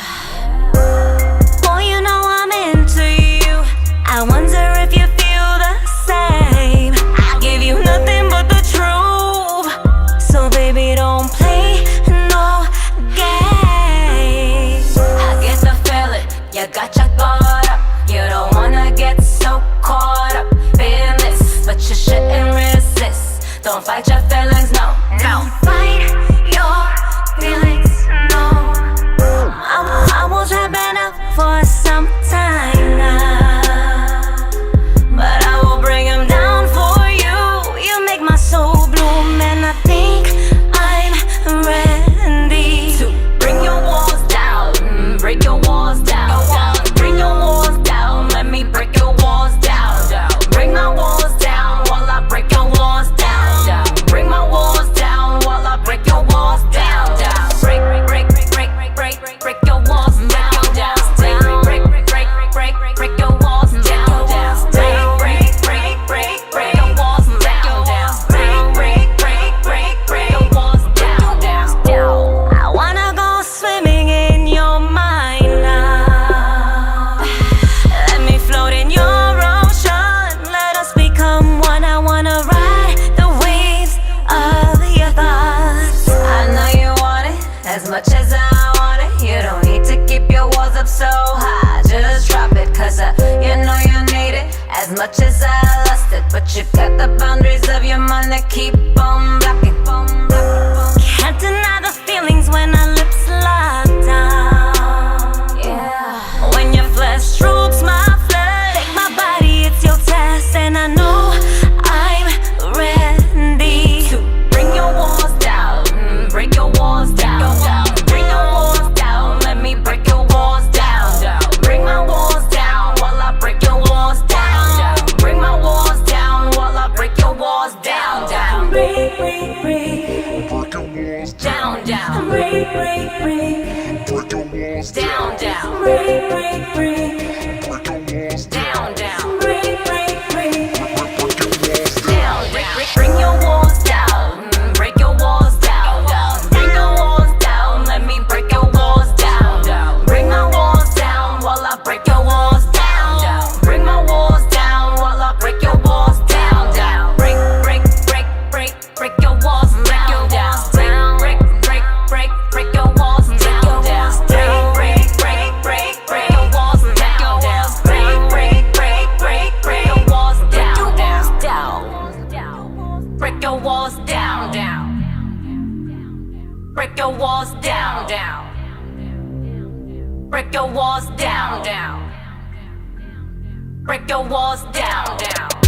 Speaker 7: Boy, you know I'm into you. I wonder if you feel the same. I give you nothing but the truth. So baby, don't play no games. I get the feeling you got your guard up. You don't wanna get so caught up in this, but you shouldn't resist. Don't fight your feelings, no. Don't fight your feelings, no. I was rapping out for some time now, but I will bring him down for you. You make my soul bloom, and I think I'm ready to bring your walls down, break your walls down, bring your walls down. Let me break your walls down, bring my walls down while I break your walls down, bring my walls down while I break your walls down, break your walls down, break your walls down, break your walls down. I wanna go swimming in your mind now. Let me float in your ocean. Let us become one. I wanna ride the waves of your thoughts. I know you want it as much as I want it. You don't need to keep your walls up so high. Just drop it, cause you know you need it as much as I lost it. But you got the boundaries of your mind that keep on blocking. Down, down. Bring your walls down. Break your walls down. Bring your walls down. Let me break your walls down. Bring my walls down while I break your walls down. Bring my walls down while I break your walls down. Break your walls down. Break your walls down. Break your walls down. Break your walls down. Break your walls down. Break your walls down. Break your walls down. Break your walls down.